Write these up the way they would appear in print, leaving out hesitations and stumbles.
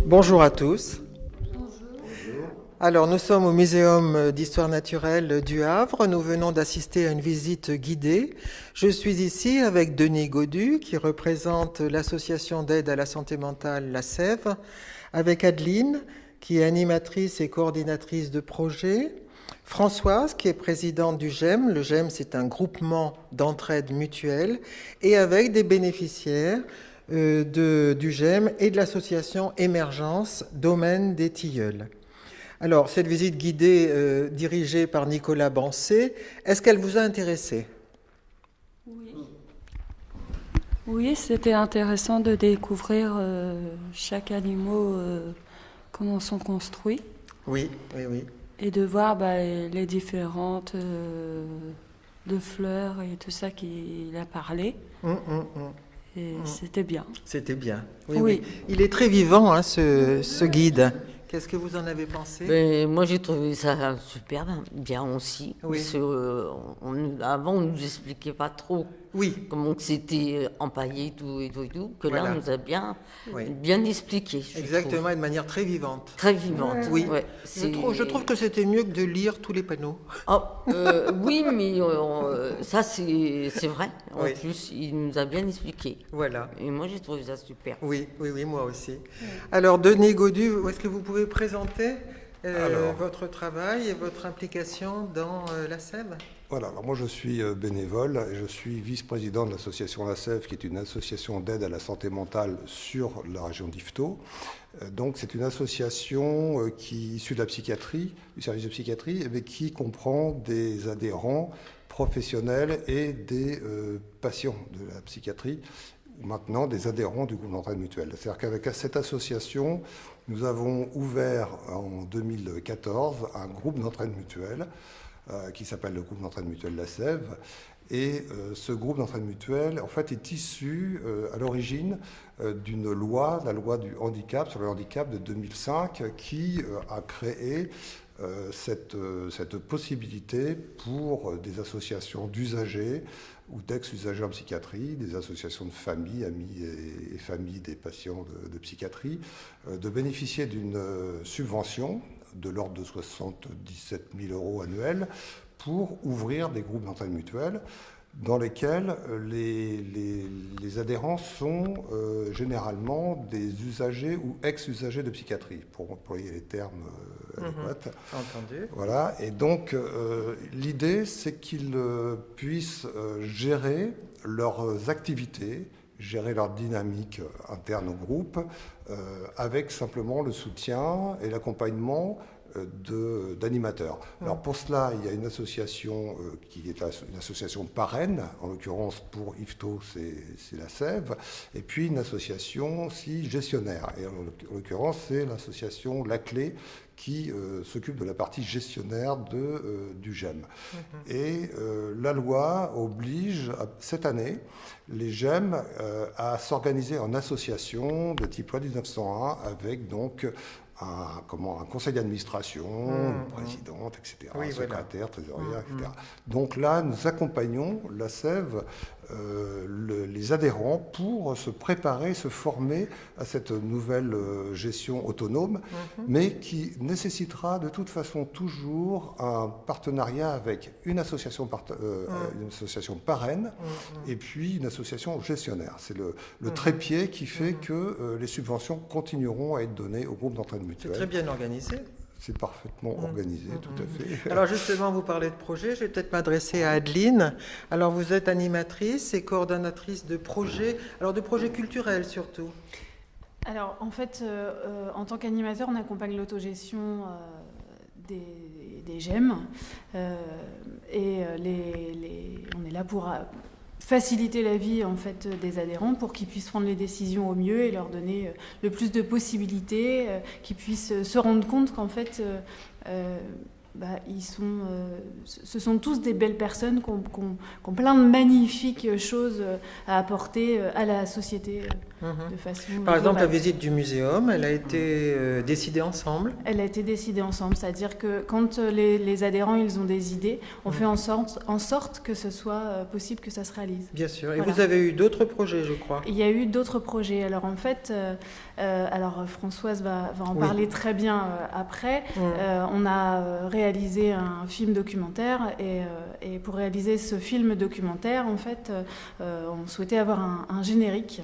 Bonjour à tous. Alors, nous sommes au Muséum d'Histoire naturelle du Havre. Nous venons d'assister à une visite guidée. Je suis ici avec Denis Godu, qui représente l'association d'aide à la santé mentale La Sève, avec Adeline, qui est animatrice et coordinatrice de projet, Françoise, qui est présidente du GEM. Le GEM, c'est un groupement d'entraide mutuelle, et avec des bénéficiaires du GEM et de l'association Émergence, domaine des Tilleuls. Alors, cette visite guidée dirigée par Nicolas Bancé, est-ce qu'elle vous a intéressé ? Oui, c'était intéressant de découvrir chaque animal, comment ils sont construits. Oui. Et de voir les différentes de fleurs et tout ça qu'il a parlé. Et c'était bien. C'était bien. Oui. Il est très vivant, hein, ce guide. Qu'est-ce que vous en avez pensé ? Moi, j'ai trouvé ça super bien aussi. Oui. Parce que, avant, on ne nous expliquait pas trop comment c'était empaillé et tout. Que Voilà. là, on nous a bien expliqué. Exactement, et de manière très vivante. Très vivante. Oui. Ouais, je trouve que c'était mieux que de lire tous les panneaux. Oui, mais ça, c'est vrai. En Oui. plus, il nous a bien expliqué. Voilà. Et moi, j'ai trouvé ça super. Oui, moi aussi. Alors, Denis Godu, est-ce que vous pouvez présenter votre travail et votre implication dans la Sève ? Voilà, alors moi je suis bénévole et je suis vice-président de l'association La Sève, qui est une association d'aide à la santé mentale sur la région d'Yvetot. Donc c'est une association qui est issue de la psychiatrie, du service de psychiatrie, mais qui comprend des adhérents professionnels et des patients de la psychiatrie, ou maintenant des adhérents du groupe d'entraide mutuelle. C'est-à-dire qu'avec cette association, nous avons ouvert en 2014 un groupe d'entraide mutuelle qui s'appelle le groupe d'entraide mutuelle La Sève. Et ce groupe d'entraide mutuelle, en fait, est issu à l'origine d'une loi, la loi du handicap, sur le handicap de 2005, qui a créé cette possibilité pour des associations d'usagers ou d'ex-usagers en psychiatrie, des associations de familles, amis et familles des patients de psychiatrie, de bénéficier d'une subvention de l'ordre de 77 000 € annuels pour ouvrir des groupes d'entraide mutuelle dans lesquels les adhérents sont généralement des usagers ou ex-usagers de psychiatrie, pour employer les termes adéquats. Entendu. Voilà, et donc l'idée, c'est qu'ils puissent gérer leurs activités, gérer leur dynamique interne au groupe, avec simplement le soutien et l'accompagnement d'animateurs. Alors pour cela, il y a une association qui est une association parraine, en l'occurrence pour Yvetot, c'est La Sève, et puis une association aussi gestionnaire, et en l'occurrence c'est l'association La Clé, qui s'occupe de la partie gestionnaire du GEM. Et la loi oblige, cette année, les GEM à s'organiser en association de type loi 1901, avec donc un conseil d'administration, une présidente, etc., un secrétaire, trésorière, etc. Donc là, nous accompagnons La Sève, les adhérents, pour se préparer, se former à cette nouvelle gestion autonome, mais qui nécessitera de toute façon toujours un partenariat avec une association parraine et puis une association gestionnaire. C'est le trépied qui fait que les subventions continueront à être données au groupe d'entraide mutuelle. C'est très bien organisé. C'est parfaitement organisé, tout à fait. Alors justement, vous parlez de projet, je vais peut-être m'adresser à Adeline. Alors vous êtes animatrice et coordonnatrice de projets, alors de projets culturels surtout. Alors en fait, en tant qu'animateur, on accompagne l'autogestion des GEM et on est là pour faciliter la vie en fait des adhérents pour qu'ils puissent prendre les décisions au mieux et leur donner le plus de possibilités, qu'ils puissent se rendre compte qu'en fait ce sont tous des belles personnes qui ont plein de magnifiques choses à apporter à la société de façon Par exemple, la globale. visite du muséum, elle a été décidée ensemble. Elle a été décidée ensemble, c'est-à-dire que quand les adhérents ils ont des idées, on fait en sorte que ce soit possible que ça se réalise. Bien sûr. Et Voilà. vous avez eu d'autres projets, je crois. Il y a eu d'autres projets. Alors en fait, Françoise va en Oui. parler très bien après. On a réalisé un film documentaire et pour réaliser ce film documentaire, en fait, on souhaitait avoir un générique.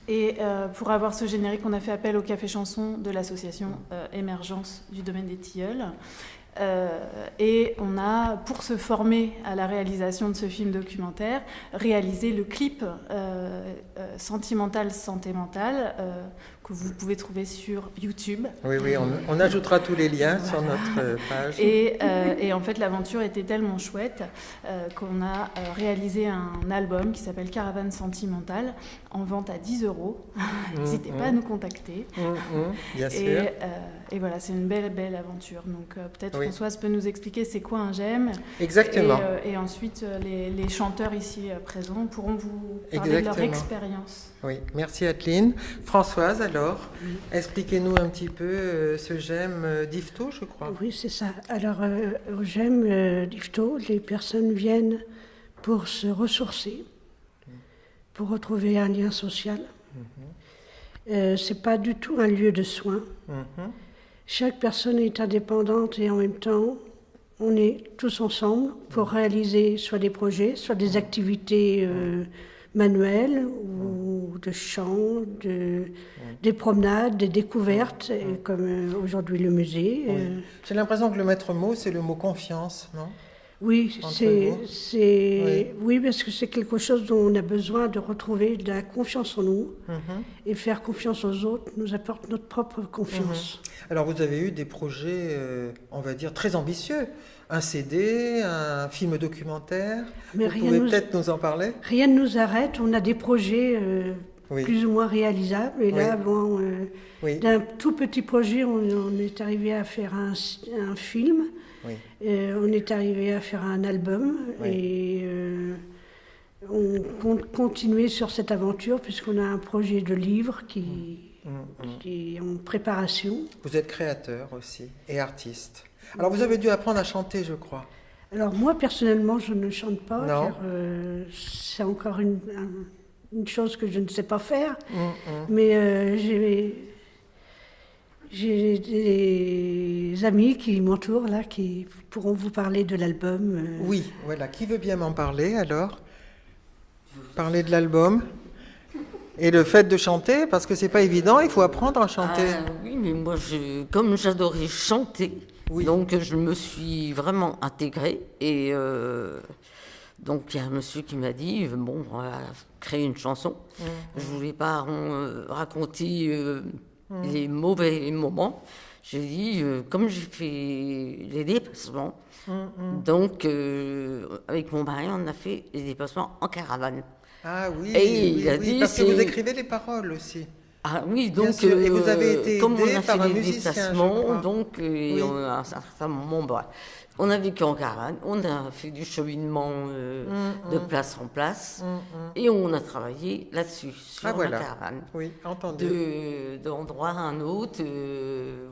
Et pour avoir ce générique, on a fait appel au Café Chanson de l'association Émergence du domaine des Tilleuls. Et on a, pour se former à la réalisation de ce film documentaire, réalisé le clip Sentimental Santé Mentale que vous pouvez trouver sur YouTube. Oui, on ajoutera tous les liens sur notre page. Et en fait, l'aventure était tellement chouette qu'on a réalisé un album qui s'appelle Caravane Sentimentale, en vente à 10 €. N'hésitez pas à nous contacter. Bien sûr. Et voilà, c'est une belle aventure. Donc peut-être Oui. Françoise peut nous expliquer c'est quoi un GEM. Exactement. Et ensuite, les chanteurs ici présents pourront vous parler de leur Exactement. expérience. Oui, merci Adeline. Françoise, alors, expliquez-nous un petit peu ce GEM d'Yvetot, je crois. Oui, c'est ça. Alors, au GEM d'Yvetot, les personnes viennent pour se ressourcer, pour retrouver un lien social. C'est pas du tout un lieu de soins. Chaque personne est indépendante et en même temps, on est tous ensemble pour réaliser soit des projets, soit des activités manuelles ou de chant, des promenades, des découvertes, comme aujourd'hui le musée. J'ai l'impression que le maître mot, c'est le mot confiance, non? Oui, Entre vous. oui, parce que c'est quelque chose dont on a besoin de retrouver de la confiance en nous. Et faire confiance aux autres nous apporte notre propre confiance. Alors, vous avez eu des projets, on va dire, très ambitieux. Un CD, un film documentaire. Mais Vous pouvez peut-être nous en parler? Rien ne nous arrête. On a des projets Oui. plus ou moins réalisables. Et là, Oui. bon, Oui. d'un tout petit projet, on est arrivé à faire un film. Oui. On est arrivé à faire un album. Oui. Et on compte continuer sur cette aventure puisqu'on a un projet de livre qui est en préparation. Vous êtes créateur aussi et artiste. Alors, vous avez dû apprendre à chanter, je crois. Alors moi, personnellement, je ne chante pas, Non. car c'est encore une chose que je ne sais pas faire. Mais j'ai des amis qui m'entourent, là, qui pourront vous parler de l'album. Oui, voilà. Qui veut bien m'en parler, alors? Parler de l'album et le fait de chanter, parce que c'est pas évident, il faut apprendre à chanter. Oui, mais moi, comme j'adorais chanter, Oui. donc je me suis vraiment intégrée. Et donc il y a un monsieur qui m'a dit, bon, on va créer une chanson. Je voulais pas raconter les mauvais moments. J'ai dit, comme j'ai fait les déplacements, donc avec mon mari, on a fait les déplacements en caravane. Ah oui, Et oui, il a oui, dit, parce que vous c'est- écrivez les paroles aussi. Ah oui, Bien donc sûr. Et vous avez été comme on aidé a par fait un des musicien, je déplacements, crois. donc et Oui. on a, à un certain moment, on a vécu en caravane, on a fait du cheminement de place en place, et on a travaillé là-dessus sur Ah, voilà. la caravane, Oui, entendu. d'endroit à un autre,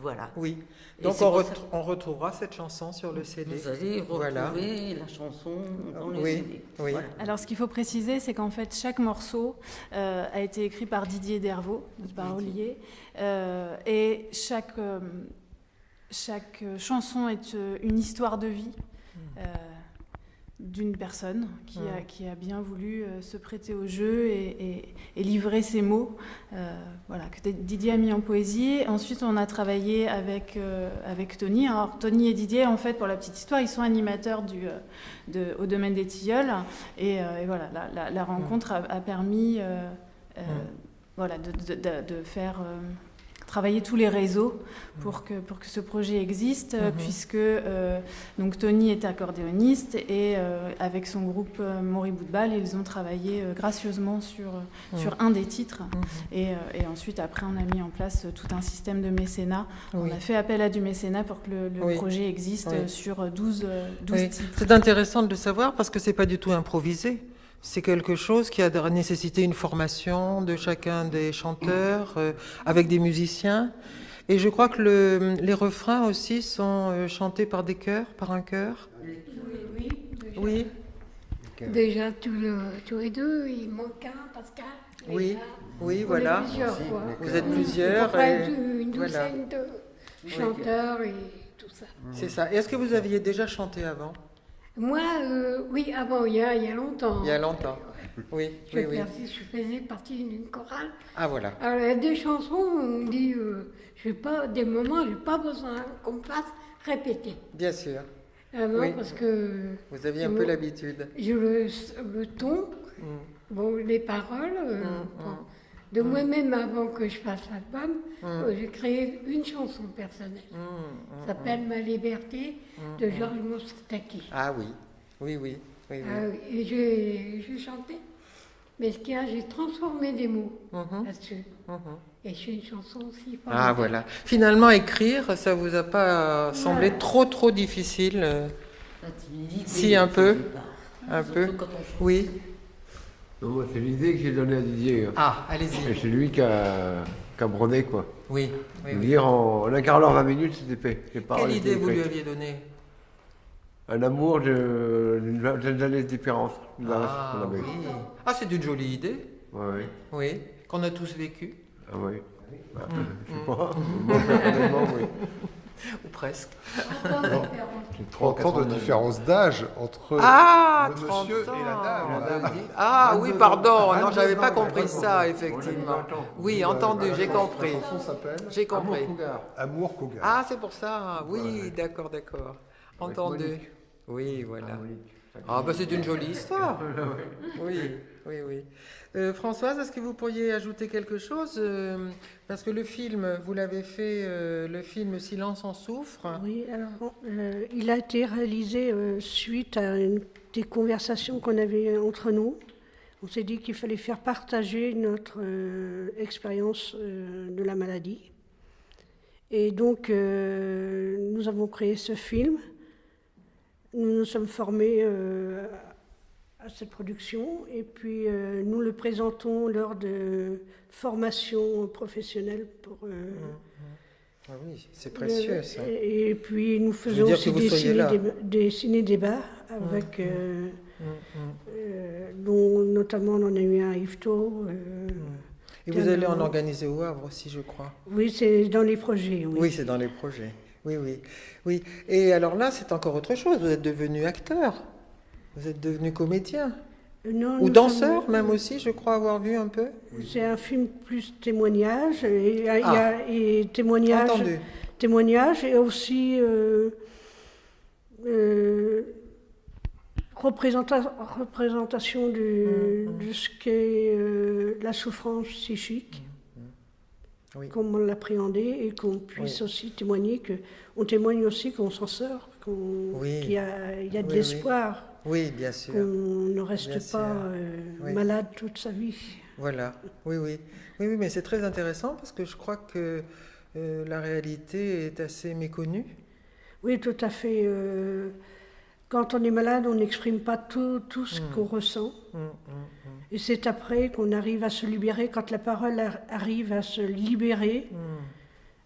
voilà. Oui. Et Donc c'est on, pour ça- on retrouvera cette chanson sur le CD. Vous allez retrouver Voilà. la chanson dans les Oui, CD. oui. Voilà. Alors, ce qu'il faut préciser, c'est qu'en fait, chaque morceau a été écrit par Didier Dervaux, notre parolier, et chaque chanson est une histoire de vie d'une personne qui a bien voulu se prêter au jeu et livrer ses mots, voilà, que Didier a mis en poésie. Ensuite, on a travaillé avec Tony. Alors, Tony et Didier, en fait, pour la petite histoire, ils sont animateurs au domaine des Tilleuls. Et voilà, la rencontre a permis voilà, de faire travailler tous les réseaux pour que ce projet existe, puisque donc Tony est accordéoniste et avec son groupe Maury Boudbal, ils ont travaillé gracieusement sur un des titres. Et ensuite, après, on a mis en place tout un système de mécénat. On a fait appel à du mécénat pour que le projet existe sur 12 titres. C'est intéressant de le savoir parce que c'est pas du tout improvisé. C'est quelque chose qui a nécessité une formation de chacun des chanteurs avec des musiciens. Et je crois que les refrains aussi sont chantés par des chœurs, par un chœur. Oui. Déjà, tous les deux, il manque un, Pascal. Oui, voilà. Vous êtes plusieurs. Une douzaine de chanteurs et tout ça. C'est ça. Et est-ce que vous aviez déjà chanté avant? Moi, oui, avant, il y a longtemps. Il y a longtemps. Oui. Je faisais partie d'une chorale. Ah, voilà. Alors, il y a des chansons où on dit, des moments, je n'ai pas besoin qu'on fasse répéter. Bien sûr. Non, parce que... Vous aviez un peu l'habitude. Le ton, les paroles, de moi-même, avant que je fasse l'album, j'ai créé une chanson personnelle. Ça s'appelle Ma liberté de Georges Moustaki. Ah oui, oui. Et j'ai chanté. Mais ce qu'il y a, j'ai transformé des mots là-dessus. Et je fais une chanson aussi. Ah voilà. Finalement, écrire, ça vous a pas semblé trop difficile La timidité. Si, un peu. Un peu. Oui. Non, moi, c'est l'idée que j'ai donnée à Didier. Ah, Et allez-y. c'est lui qui a brodé, quoi. Oui. Dire en un quart d'heure, 20 minutes, c'était fait. Les paroles Quelle idée étaient vous lui faites. aviez donnée? Un amour d'une vingtaine d'années de différence. Ah oui. Ah, c'est une jolie idée. Oui. Qu'on a tous vécu. Ah oui. Je sais pas. Moi, personnellement, oui. Ou presque. 30 ans de différence d'âge entre Ah, le 30 monsieur ans. et la dame. Ah oui, pardon. Non, 22 j'avais pas ans, compris 22 ça, ans. effectivement. On a 20 ans. Oui, entendu, j'ai compris. La chanson s'appelle J'ai compris. Amour Cougar. Ah, c'est pour ça. Oui, d'accord. Entendu. Monique. Oui, voilà. Ah, bah c'est une jolie histoire. Oui. Françoise, est-ce que vous pourriez ajouter quelque chose parce que le film, vous l'avez fait, le film Silence en souffre. Oui, alors il a été réalisé suite à des conversations qu'on avait entre nous. On s'est dit qu'il fallait faire partager notre expérience de la maladie. Et donc, nous avons créé ce film. Nous nous sommes formés à cette production et puis nous le présentons lors de formations professionnelles pour... Ah oui, c'est précieux ça. Et puis nous veux faisons dire aussi que vous soyez là. des ciné-débats avec... dont notamment on en a eu un à Yvetot. Et vous allez en organiser au Havre aussi, je crois. Oui, c'est dans les projets. Oui, c'est dans les projets. Oui. Et alors là, c'est encore autre chose. Vous êtes devenu acteur. Vous êtes devenu comédien. Non, Ou nous danseur, sommes- même aussi, je crois avoir vu un peu. C'est un film plus témoignage. Et témoignage et aussi représentation de ce qu'est la souffrance psychique. Oui. Comment l'appréhender et qu'on puisse aussi témoigner, on témoigne aussi qu'on s'en sort, qu'il y a de l'espoir, Oui, bien sûr. qu'on ne reste Bien pas sûr. malade toute sa vie. Voilà. Oui, mais c'est très intéressant parce que je crois que la réalité est assez méconnue. Oui, tout à fait. Quand on est malade, on n'exprime pas tout ce qu'on ressent. Et c'est après qu'on arrive à se libérer, quand la parole arrive à se libérer,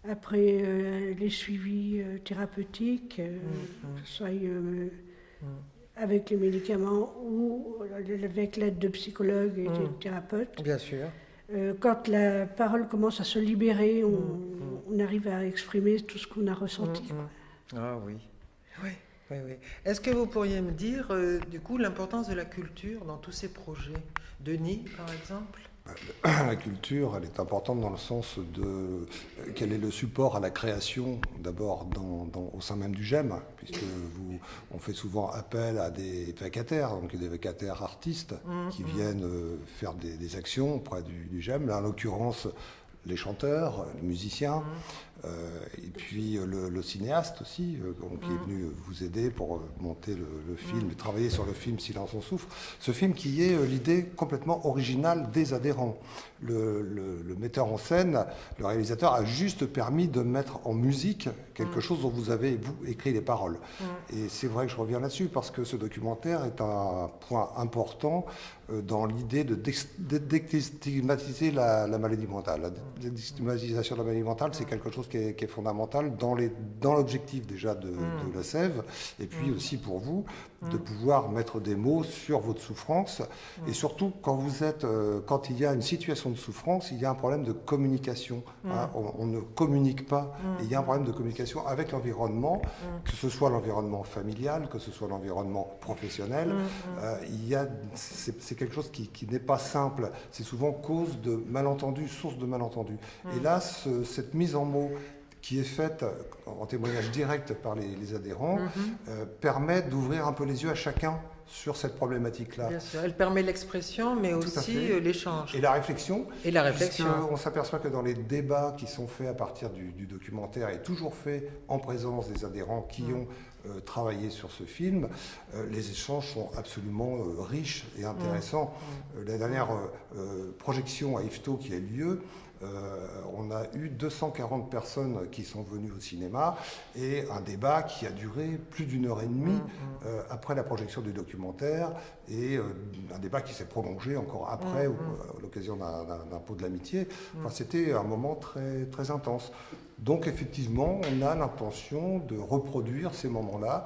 après les suivis thérapeutiques, que ce soit avec les médicaments ou avec l'aide de psychologues et de thérapeutes. Bien sûr. Quand la parole commence à se libérer, on arrive à exprimer tout ce qu'on a ressenti. Ah oui. Est-ce que vous pourriez me dire, du coup, l'importance de la culture dans tous ces projets? Denis, par exemple? La culture, elle est importante dans le sens de quel est le support à la création, d'abord au sein même du GEM, puisque on fait souvent appel à des vacataires, donc des vacataires artistes qui viennent faire des actions auprès du GEM. Là, en l'occurrence, les chanteurs, les musiciens, et puis le cinéaste aussi, qui est venu vous aider pour monter le film, travailler sur le film Silence on souffre. Ce film qui est l'idée complètement originale des adhérents. Le metteur en scène, le réalisateur a juste permis de mettre en musique quelque chose dont vous avez, vous, écrit les paroles. Et c'est vrai que je reviens là-dessus parce que ce documentaire est un point important dans l'idée de déstigmatiser la maladie mentale. La déstigmatisation de la maladie mentale, c'est quelque chose qui est fondamental dans l'objectif déjà de la Sève, et puis aussi pour vous, de pouvoir mettre des mots sur votre souffrance, et surtout quand il y a une situation de souffrance, il y a un problème de communication. Hein, on ne communique pas, et il y a un problème de communication avec l'environnement, que ce soit l'environnement familial, que ce soit l'environnement professionnel. C'est quelque chose qui n'est pas simple. C'est souvent cause de malentendus, source de malentendus. Et là, cette mise en mots qui est faite en témoignage direct par les adhérents, permet d'ouvrir un peu les yeux à chacun sur cette problématique-là. Bien sûr, elle permet l'expression, mais aussi l'échange. Et la réflexion. Et la réflexion. On s'aperçoit que dans les débats qui sont faits à partir du documentaire, et toujours faits en présence des adhérents qui ont travaillé sur ce film, les échanges sont absolument riches et intéressants. La dernière projection à Yvetot qui a eu lieu, on a eu 240 personnes qui sont venues au cinéma et un débat qui a duré plus d'1 heure et demie après la projection du documentaire, et un débat qui s'est prolongé encore après à l'occasion d'un pot de l'amitié. Enfin, c'était un moment très, très intense. Donc effectivement, on a l'intention de reproduire ces moments-là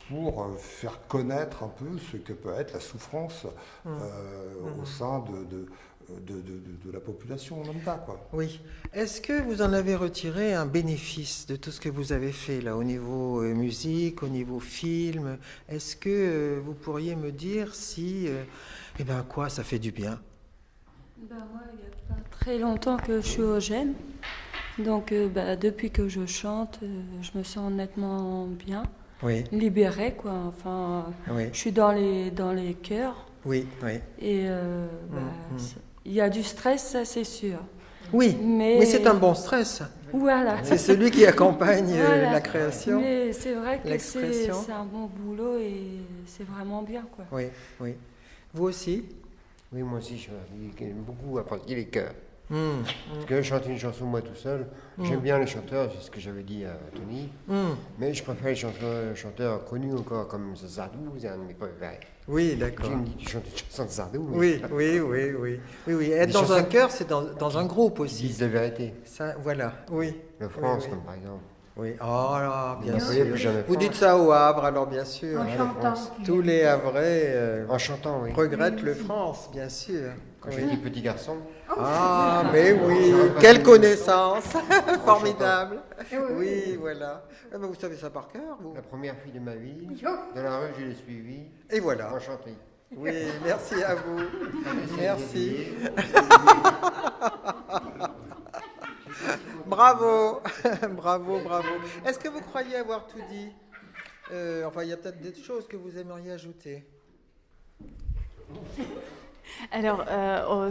pour faire connaître un peu ce que peut être la souffrance au sein de la population lambda, quoi. Oui. Est-ce que vous en avez retiré un bénéfice de tout ce que vous avez fait là, au niveau musique, au niveau film? Est-ce que vous pourriez me dire si, ça fait du bien? Moi, il n'y a pas très longtemps que je suis au GEM. Donc, depuis que je chante, je me sens nettement bien, libérée, quoi. Enfin, je suis dans les chœurs. Oui, oui. Et il y a du stress, ça c'est sûr. Oui, mais c'est un bon stress. Voilà. C'est celui qui accompagne la création. Mais c'est vrai que c'est un bon boulot et c'est vraiment bien, quoi. Oui, oui. Vous aussi? Oui, moi aussi, j'aime beaucoup pratiquer les chœurs. Parce que chanter une chanson moi tout seul, j'aime bien les chanteurs, c'est ce que j'avais dit à Tony, mais je préfère les chanteurs connus encore, comme Zardou, c'est un de mes préférés. Oui, d'accord. Tu me dis, tu chantes une chanson de Zardou. Oui. Être dans un chœur, c'est dans un groupe aussi. Ils disent la vérité. Ça, voilà, oui. Le France, comme par exemple. Oui, oh là, bien sûr. Vous dites ça au Havre, alors bien sûr. En chantant. Tous les Havrais en chantant, regrettent le France, bien sûr. Quand j'étais petit garçon. Ah, mais oui, quelle connaissance. Formidable. Oui, voilà. Vous savez ça par cœur, vous? La première fille de ma vie, dans la rue, je l'ai suivie. Et voilà. En chantant. Oui, merci à vous. Merci. Bravo, bravo. Est-ce que vous croyez avoir tout dit? Il y a peut-être des choses que vous aimeriez ajouter. Alors,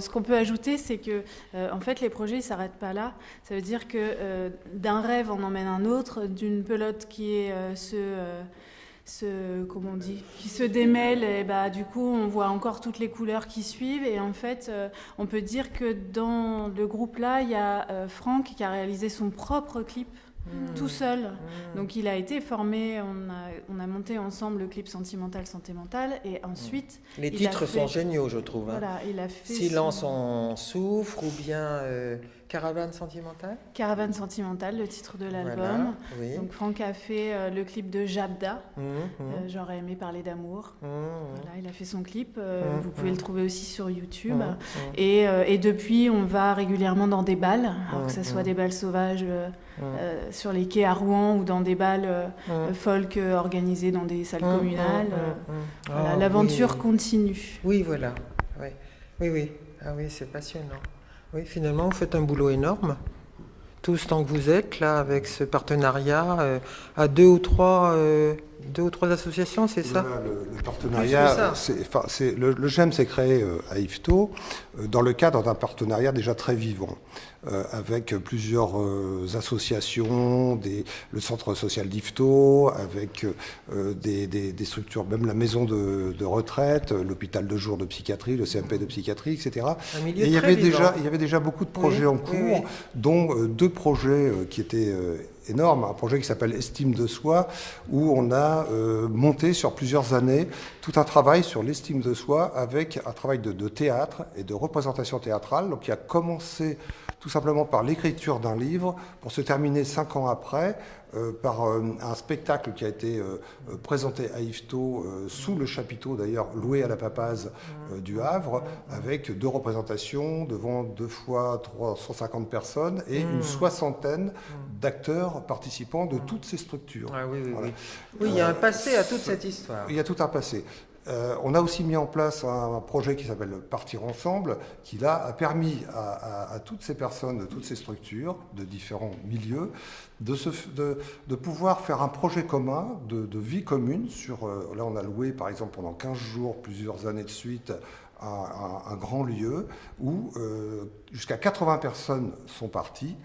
ce qu'on peut ajouter, c'est que, en fait, les projets ne s'arrêtent pas là. Ça veut dire que d'un rêve, on emmène un autre, d'une pelote qui est qui se démêle, et du coup, on voit encore toutes les couleurs qui suivent. Et en fait, on peut dire que dans le groupe-là, il y a Franck qui a réalisé son propre clip. Tout seul. Donc il a été formé, on a monté ensemble le clip Sentimental, Santé Mentale, et ensuite... Les titres sont géniaux, je trouve. Voilà, il a fait... Silence on souffre, ou bien Caravane Sentimentale. Caravane Sentimentale, le titre de l'album. Voilà, oui. Donc Franck a fait le clip de Jabda, J'aurais aimé parler d'amour. Voilà, il a fait son clip, vous pouvez le trouver aussi sur YouTube. Et depuis, on va régulièrement dans des balles, alors que ce soit des balles sauvages sur les quais à Rouen ou dans des balles folk organisées dans des salles communales. Voilà, l'aventure continue. Oui, voilà. Oui. Ah oui, c'est passionnant. Oui, finalement, vous faites un boulot énorme. Tous tant que vous êtes là, avec ce partenariat, à 2 ou 3 2 ou 3 associations, c'est ça? Voilà, le partenariat, le GEM s'est créé à Yvetot dans le cadre d'un partenariat déjà très vivant, avec plusieurs associations, le centre social d'Yvetot, avec des structures, même la maison de retraite, l'hôpital de jour de psychiatrie, le CMP de psychiatrie, etc. Et il y avait déjà beaucoup de projets en cours, dont 2 projets qui étaient énorme, un projet qui s'appelle Estime de soi, où on a monté sur plusieurs années tout un travail sur l'estime de soi avec un travail de théâtre et de représentation théâtrale, donc qui a commencé tout simplement par l'écriture d'un livre pour se terminer 5 ans après par un spectacle qui a été présenté à Yvetot sous le chapiteau d'ailleurs loué à la Papaz du Havre, avec 2 représentations devant 2 fois 350 personnes et une 60aine d'acteurs participants de toutes ces structures. Ah, oui, voilà. Oui, il y a un passé à toute cette histoire. Il y a tout un passé. On a aussi mis en place un projet qui s'appelle Partir ensemble, qui là a permis à toutes ces personnes, de toutes ces structures, de différents milieux, de pouvoir faire un projet commun, de vie commune. Là, on a loué, par exemple, pendant 15 jours, plusieurs années de suite, un grand lieu où jusqu'à 80 personnes sont parties,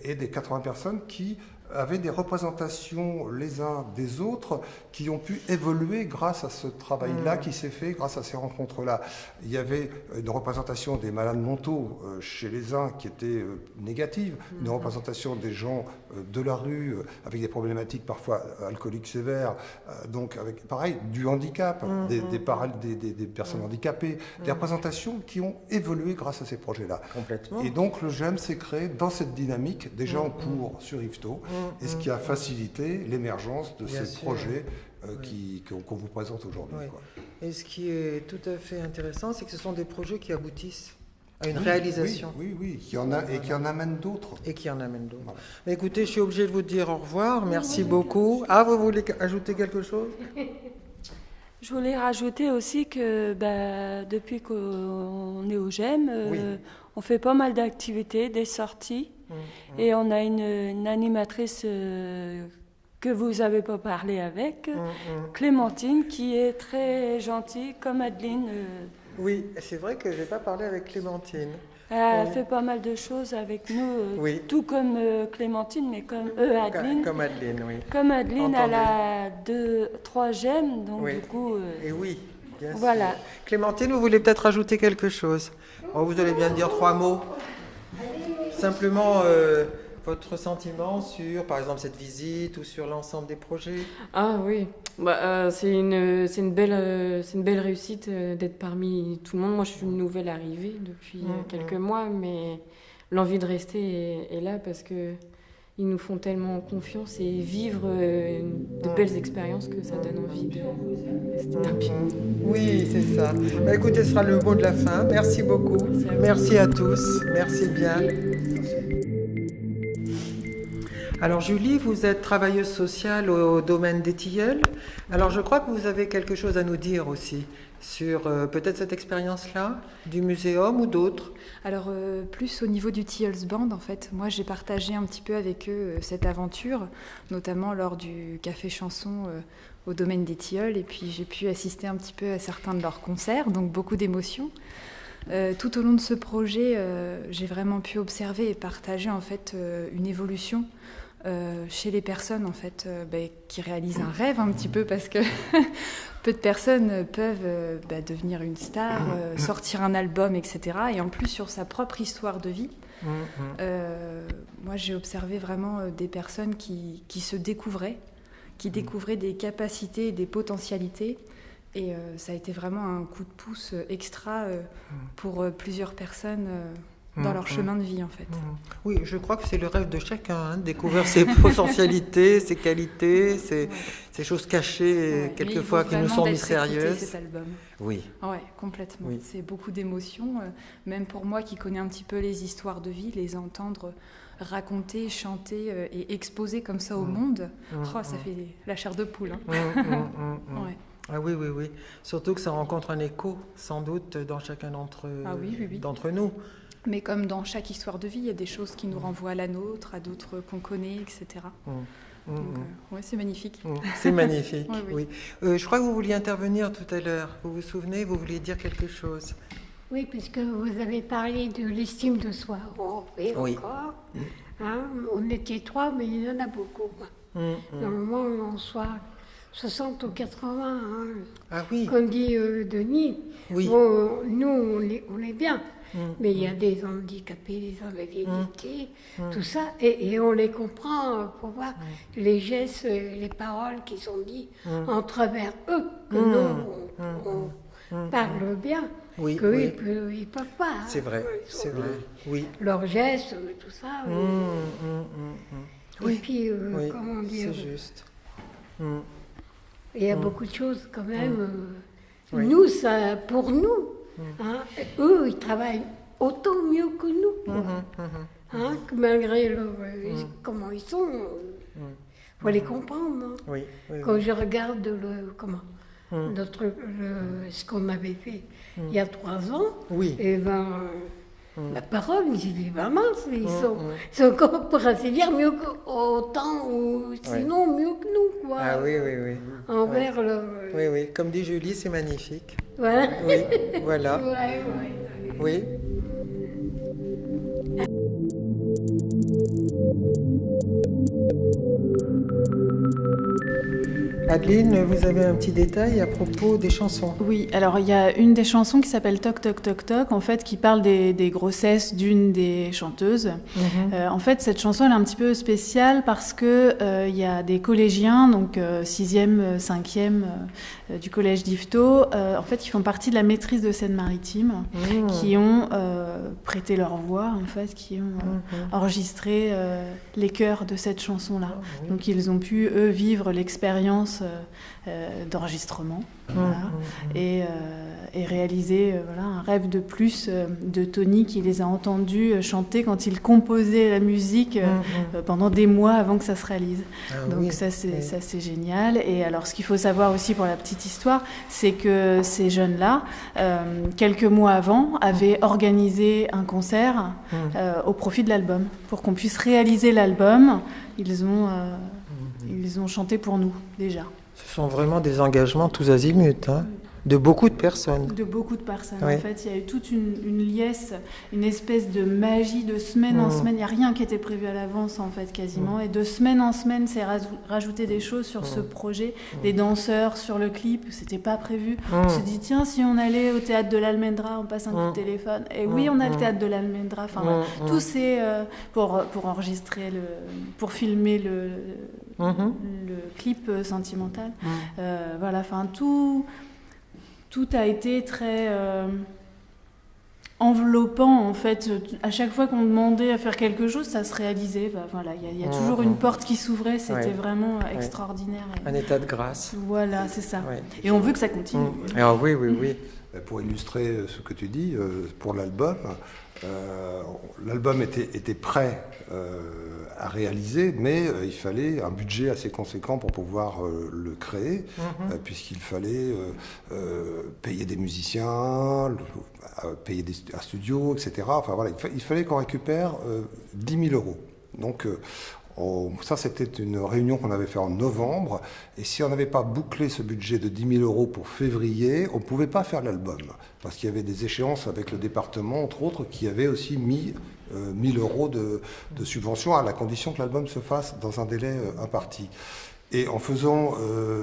et des 80 personnes qui avaient des représentations les uns des autres qui ont pu évoluer grâce à ce travail-là qui s'est fait, grâce à ces rencontres-là. Il y avait une représentation des malades mentaux chez les uns qui était négative, une représentation des gens de la rue avec des problématiques parfois alcooliques sévères, donc avec, pareil, du handicap, des personnes handicapées, des représentations qui ont évolué grâce à ces projets-là. Complètement. Et donc le GEM s'est créé dans cette dynamique, déjà en cours sur Yvetot, et ce qui a facilité l'émergence de ces projets qu'on vous présente aujourd'hui. Et ce qui est tout à fait intéressant, c'est que ce sont des projets qui aboutissent à une réalisation. Oui, qui en amènent d'autres. Et qui en amènent d'autres. Voilà. Mais écoutez, je suis obligée de vous dire au revoir. Merci beaucoup. Ah, vous voulez ajouter quelque chose? Je voulais rajouter aussi que depuis qu'on est au GEM, on fait pas mal d'activités, des sorties. Et on a une animatrice que vous n'avez pas parlé avec, Clémentine, qui est très gentille, comme Adeline. Oui, c'est vrai que je n'ai pas parlé avec Clémentine. Elle fait pas mal de choses avec nous, tout comme Clémentine, mais comme Adeline. Comme Adeline, oui. Comme Adeline, elle a 3 gemmes, donc du coup... Et oui, bien voilà. sûr. Clémentine, vous voulez peut-être ajouter quelque chose? Vous allez bien dire 3 mots. Simplement, votre sentiment sur, par exemple, cette visite ou sur l'ensemble des projets? Ah oui, c'est une belle réussite d'être parmi tout le monde. Moi, je suis une nouvelle arrivée depuis quelques mois, mais l'envie de rester est là parce que ils nous font tellement confiance et vivre de belles expériences que ça donne envie de rester tapis. Oui, c'est ça. Écoutez, ce sera le mot de la fin. Merci beaucoup. Merci à tous. Merci bien. Alors Julie, vous êtes travailleuse sociale au domaine des tilleuls. Alors je crois que vous avez quelque chose à nous dire aussi sur peut-être cette expérience-là, du muséum ou d'autres. Alors plus au niveau du Tilleuls Band, en fait, moi j'ai partagé un petit peu avec eux cette aventure, notamment lors du Café Chanson au domaine des tilleuls, et puis j'ai pu assister un petit peu à certains de leurs concerts, donc beaucoup d'émotions. Tout au long de ce projet, j'ai vraiment pu observer et partager en fait une évolution chez les personnes en fait qui réalisent un rêve un petit peu, parce que peu de personnes peuvent devenir une star, sortir un album, etc. Et en plus sur sa propre histoire de vie. Moi j'ai observé vraiment des personnes qui se découvraient, qui découvraient des capacités et des potentialités. Et ça a été vraiment un coup de pouce extra pour plusieurs personnes dans leur chemin de vie, en fait. Oui, je crois que c'est le rêve de chacun, de découvrir ses potentialités, ses qualités, ces choses cachées, quelquefois qui nous sont mystérieuses. Cet album. Oui. Ouais, complètement. Oui. C'est beaucoup d'émotions. Même pour moi qui connais un petit peu les histoires de vie, les entendre raconter, chanter et exposer comme ça au monde, ça fait la chair de poule. Ouais. Ah oui. Surtout que ça rencontre un écho, sans doute, dans chacun d'entre nous. Mais comme dans chaque histoire de vie, il y a des choses qui nous renvoient à la nôtre, à d'autres qu'on connaît, etc. Donc, ouais, c'est magnifique. C'est magnifique, oui. Je crois que vous vouliez intervenir tout à l'heure. Vous vous souvenez, vous vouliez dire quelque chose? Oui, puisque vous avez parlé de l'estime de soi. Et encore, hein, on était 3, mais il y en a beaucoup. Normalement, on soit 60 ou 80. Hein. Ah oui. Comme dit Denis, bon, nous, on est bien. Mais il y a des handicapés, des invalidités, tout ça, et on les comprend pour voir les gestes, les paroles qui sont dites en travers eux, que nous, on parle bien, qu'eux, ils ne peuvent pas. C'est vrai, c'est vrai, oui. Leurs gestes, tout ça. Et puis, comment dire... C'est juste. Il y a beaucoup de choses quand même. Nous, ça, pour nous, hein, eux, ils travaillent autant mieux que nous. Hein, que malgré comment ils sont, il faut les comprendre. Hein. Quand je regarde ce qu'on avait fait il y a 3 ans, et ben, la parole, ils disent vraiment, ils sont encore, pour ainsi dire, mieux autant, ou sinon mieux que nous, quoi. Ah oui. Envers Oui, comme dit Julie, c'est magnifique. Voilà. Oui, voilà. Oui. Adeline, vous avez un petit détail à propos des chansons. Oui, alors il y a une des chansons qui s'appelle Toc Toc Toc Toc, en fait, qui parle des grossesses d'une des chanteuses. En fait, cette chanson elle est un petit peu spéciale parce que il y a des collégiens, donc 6e, 5e du collège d'Yvetot, en fait, ils font partie de la maîtrise de Seine-Maritime, qui ont prêté leur voix, en fait, qui ont enregistré les chœurs de cette chanson-là. Donc ils ont pu, eux, vivre l'expérience d'enregistrement et réaliser un rêve de plus de Tony qui les a entendus chanter quand il composait la musique pendant des mois avant que ça se réalise. Donc ça c'est génial. Et alors ce qu'il faut savoir aussi pour la petite histoire, c'est que ces jeunes-là, quelques mois avant, avaient organisé un concert au profit de l'album. Pour qu'on puisse réaliser l'album, ils ont chanté pour nous, déjà. Ce sont vraiment des engagements tous azimuts, hein, de beaucoup de personnes. De beaucoup de personnes. En fait, il y a eu toute une liesse, une espèce de magie de semaine en semaine. Il n'y a rien qui était prévu à l'avance, en fait, quasiment. Et de semaine en semaine, c'est rajouter des choses sur ce projet. Des danseurs sur le clip, c'était pas prévu. On se dit, tiens, si on allait au théâtre de l'Almendra, on passe un coup de téléphone. Et oui, on a le théâtre de l'Almendra. Enfin, tout c'est pour enregistrer, pour filmer le clip sentimental. Voilà, enfin, tout a été très enveloppant, en fait. À chaque fois qu'on demandait à faire quelque chose, ça se réalisait. Voilà, il y a toujours une porte qui s'ouvrait. C'était vraiment extraordinaire. Un état de grâce. Voilà, c'est ça. Et on veut que ça continue. Alors, oui. Pour illustrer ce que tu dis, pour l'album, l'album était prêt à réaliser, mais il fallait un budget assez conséquent pour pouvoir le créer, puisqu'il fallait payer des musiciens, payer un studio, etc. Enfin voilà, il fallait qu'on récupère 10 000 euros. Donc ça, c'était une réunion qu'on avait fait en novembre, et si on n'avait pas bouclé ce budget de 10 000 euros pour février, on ne pouvait pas faire l'album, parce qu'il y avait des échéances avec le département, entre autres, qui avaient aussi mis 1 000 euros de subvention à la condition que l'album se fasse dans un délai imparti. Et en faisant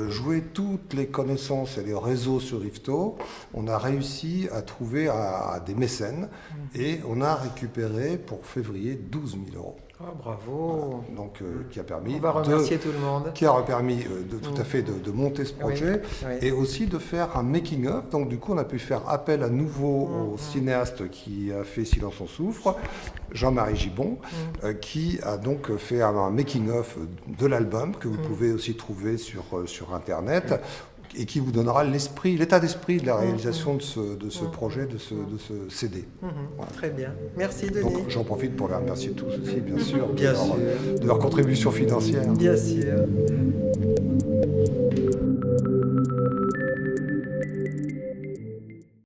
jouer toutes les connaissances et les réseaux sur Yvetot, on a réussi à trouver des mécènes, et on a récupéré pour février 12 000 euros. Oh, bravo. Voilà. Donc, qui a permis on va remercier tout le monde. Qui a permis tout à fait de monter ce projet, et aussi de faire un making-of. Donc du coup, on a pu faire appel à nouveau au cinéaste qui a fait Silence on souffre, Jean-Marie Gibon, qui a donc fait un making-of de l'album que vous pouvez aussi trouver sur Internet. Et qui vous donnera l'état d'esprit de la réalisation de ce projet, de ce CD. Voilà. Très bien. Merci Denis. Donc j'en profite pour les remercier tous aussi, bien sûr, bien sûr. De leur contribution financière. Bien sûr.